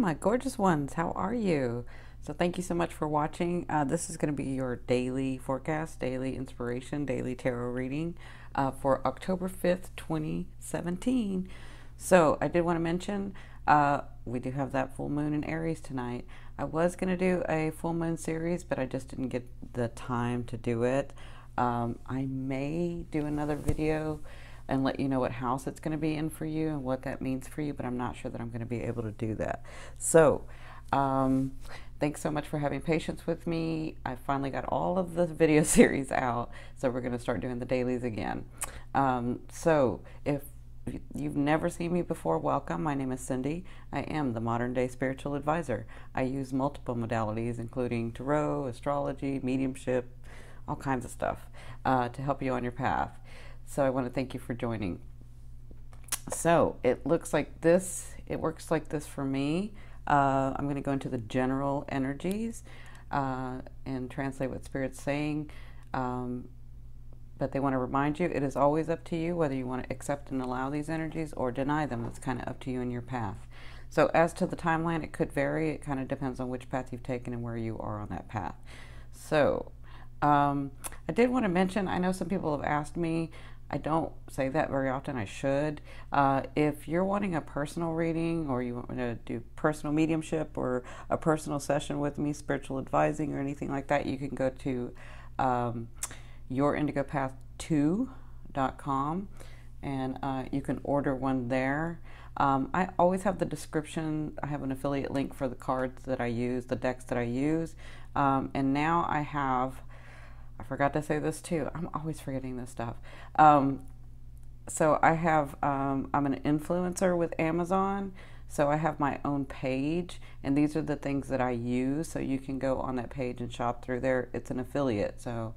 my gorgeous ones. How are you? So, thank you so much for watching. This is going to be your daily forecast, daily inspiration, daily tarot reading for October 5th, 2017. So, I did want to mention we do have that full moon in Aries tonight. I was going to do a full moon series, but I just didn't get the time to do it. I may do another video and let you know what house it's going to be in for you and what that means for you, but I'm not sure that I'm going to be able to do that. So, thanks so much for having patience with me. I finally got all of the video series out, so we're going to start doing the dailies again. So, if you've never seen me before, welcome. My name is Cindy. I am the modern day spiritual advisor. I use multiple modalities, including tarot, astrology, mediumship, all kinds of stuff to help you on your path. So I want to thank you for joining. So it looks like this, it works like this for me. I'm going to go into the general energies and translate what Spirit's saying. But they want to remind you, it is always up to you whether you want to accept and allow these energies or deny them. It's kind of up to you and your path. So as to the timeline, it could vary. It kind of depends on which path you've taken and where you are on that path. So I did want to mention, I know some people have asked me, I don't say that very often, I should. If you're wanting a personal reading or you want me to do personal mediumship or a personal session with me, spiritual advising or anything like that, you can go to yourindigopath2.com and you can order one there. I always have the description. I have an affiliate link for the cards that I use, the decks that I use. And now I forgot to say this too. I'm always forgetting this stuff. So I have, I'm an influencer with Amazon. So I have my own page, and these are the things that I use. So you can go on that page and shop through there. It's an affiliate. So,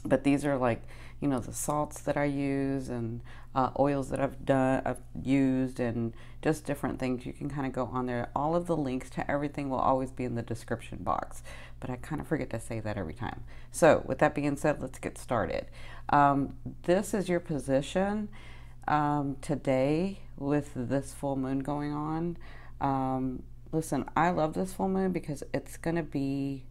but these are like, you know, the salts that I use and oils that I've used, and just different things. You can kind of go on there. All of the links to everything will always be in the description box, but I kind of forget to say that every time. So with that being said, let's get started. This is your position today with this full moon going on. Listen, I love this full moon because it's going to be,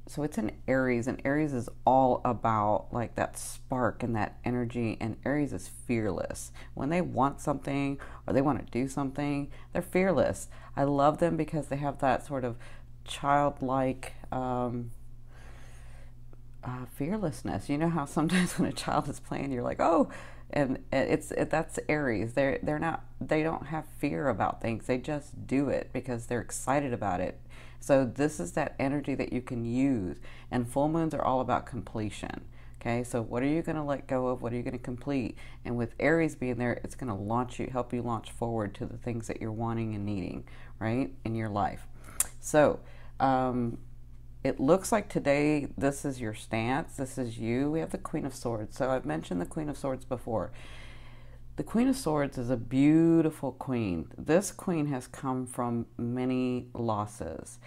so it's in Aries, and Aries is all about like that spark and that energy, and Aries is fearless. When they want something or they want to do something, they're fearless. I love them because they have that sort of childlike fearlessness. You know how sometimes when a child is playing, you're like, oh, and that's Aries. They don't have fear about things. They just do it because they're excited about it. So this is that energy that you can use, and full moons are all about completion. Okay, so what are you going to let go of? What are you going to complete? And with Aries being there, it's going to launch you, help you launch forward to the things that you're wanting and needing, right, in your life. So it looks like today this is your stance. This is you. We have the Queen of Swords. So I've mentioned the Queen of Swords before. The Queen of Swords is a beautiful queen. This queen has come from many losses.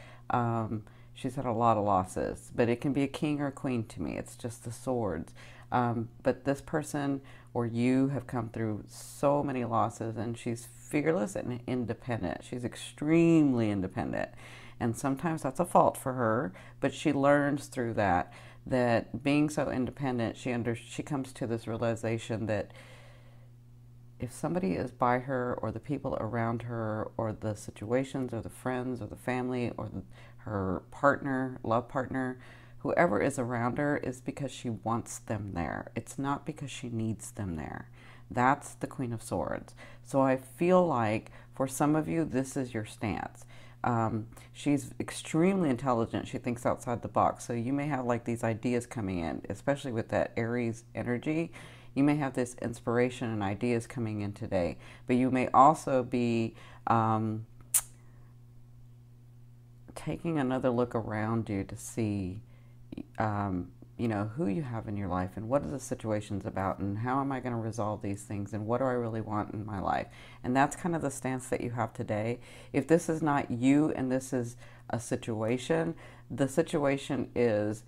She's had a lot of losses, but it can be a king or a queen to me. It's just the swords. But this person or you have come through so many losses, and she's fearless and independent. She's extremely independent. And sometimes that's a fault for her, but she learns through that being so independent, she comes to this realization that if somebody is by her, or the people around her, or the situations, or the friends, or the family, or her partner, love partner, whoever is around her, is because she wants them there. It's not because she needs them there. That's the Queen of Swords. So I feel like for some of you, this is your stance. She's extremely intelligent. She thinks outside the box. So you may have like these ideas coming in, especially with that Aries energy. You may have this inspiration and ideas coming in today, but you may also be taking another look around you to see, you know, who you have in your life and what are the situations about and how am I going to resolve these things and what do I really want in my life. And that's kind of the stance that you have today. If this is not you and this is a situation, the situation is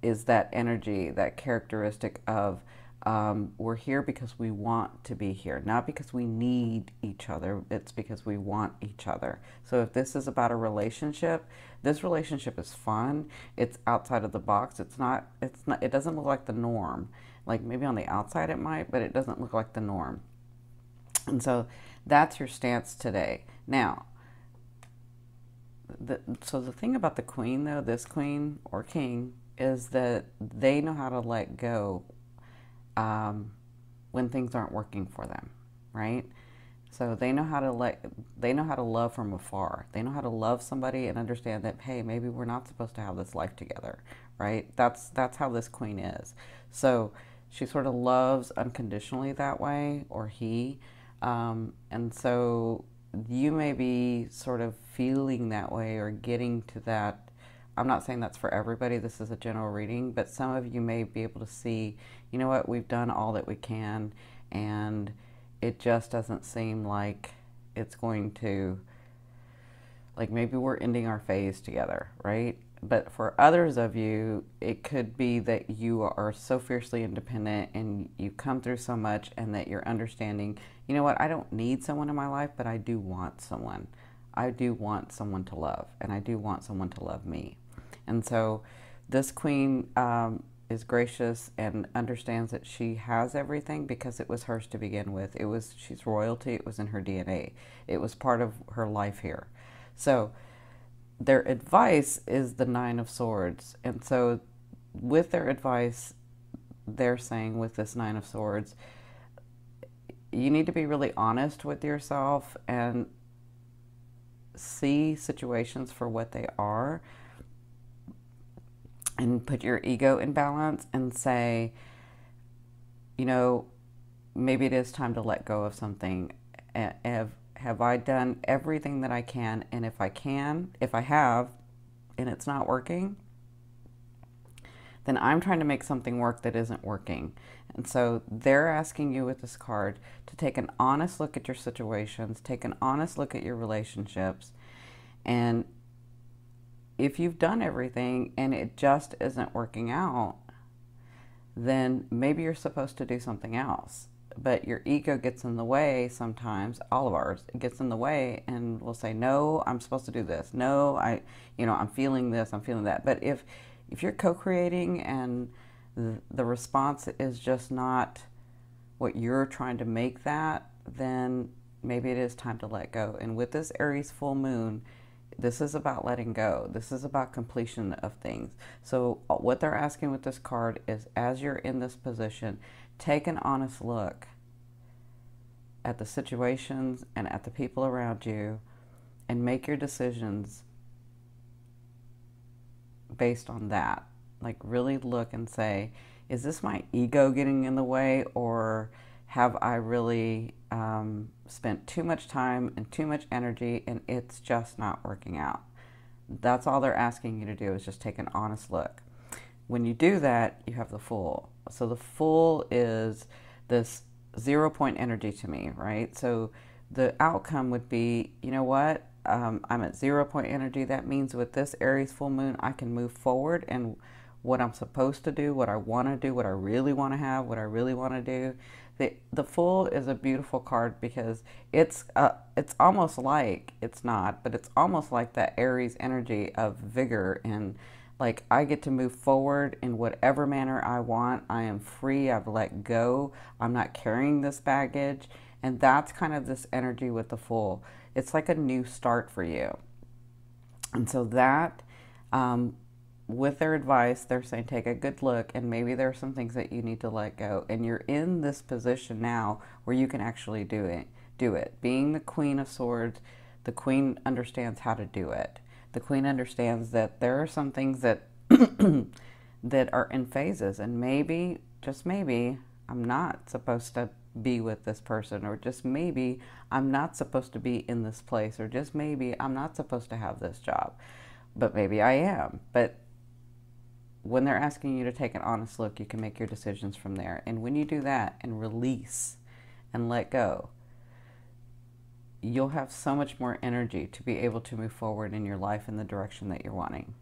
that energy, that characteristic of We're here because we want to be here, not because we need each other. It's because we want each other. So if this is about a relationship, this relationship is fun. It's outside of the box. It doesn't look like the norm. Like maybe on the outside it might, but it doesn't look like the norm. And so that's your stance today. Now, so the thing about the queen, though, this queen or king, is that they know how to let go when things aren't working for them, right? So they know how to love from afar. They know how to love somebody and understand that, hey, maybe we're not supposed to have this life together, right? That's how this queen is. So she sort of loves unconditionally that way, or he. And so you may be sort of feeling that way or getting to that. I'm not saying that's for everybody. This is a general reading, but some of you may be able to see, you know what, we've done all that we can, and it just doesn't seem like it's going to, like maybe we're ending our phase together, right? But for others of you, it could be that you are so fiercely independent and you come through so much, and that you're understanding, you know what, I don't need someone in my life, but I do want someone. I do want someone to love, and I do want someone to love me. And so this queen is gracious and understands that she has everything because it was hers to begin with. She's royalty. It was in her DNA. It was part of her life here. So their advice is the Nine of Swords. And so with their advice, they're saying with this Nine of Swords, you need to be really honest with yourself and see situations for what they are, and put your ego in balance and say, you know, maybe it is time to let go of something. Have I done everything that I can? And if I have, and it's not working, then I'm trying to make something work that isn't working. And so they're asking you with this card to take an honest look at your situations, take an honest look at your relationships, and if you've done everything and it just isn't working out, then maybe you're supposed to do something else. But your ego gets in the way sometimes, all of ours, it gets in the way, and we'll say, no, I'm supposed to do this. No, I'm feeling this, I'm feeling that. But if you're co-creating and the response is just not what you're trying to make that, then maybe it is time to let go. And with this Aries full moon, this is about letting go. This is about completion of things. So what they're asking with this card is, as you're in this position, take an honest look at the situations and at the people around you, and make your decisions based on that. Like really look and say, is this my ego getting in the way, or have I really spent too much time and too much energy and it's just not working out? That's all they're asking you to do, is just take an honest look. When you do that, you have the Fool. So the Fool is this 0 point energy to me, right? So the outcome would be, you know what? I'm at 0 point energy. That means with this Aries full moon, I can move forward and what I'm supposed to do, what I want to do, what I really want to have, what I really want to do. The Fool is a beautiful card because it's almost like, it's not, but it's almost like that Aries energy of vigor, and like I get to move forward in whatever manner I want. I am free. I've let go. I'm not carrying this baggage. And that's kind of this energy with the Fool. It's like a new start for you. And so that, with their advice, they're saying take a good look, and maybe there are some things that you need to let go. And you're in this position now where you can actually do it. Being the Queen of Swords, the Queen understands how to do it. The Queen understands that there are some things that that are in phases, and maybe, just maybe, I'm not supposed to be with this person, or just maybe I'm not supposed to be in this place, or just maybe I'm not supposed to have this job, but maybe I am. But when they're asking you to take an honest look, you can make your decisions from there. And when you do that and release and let go, you'll have so much more energy to be able to move forward in your life in the direction that you're wanting.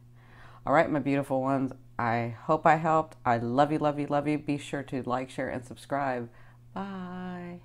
All right, my beautiful ones, I hope I helped. I love you, love you, love you. Be sure to like, share, and subscribe. Bye.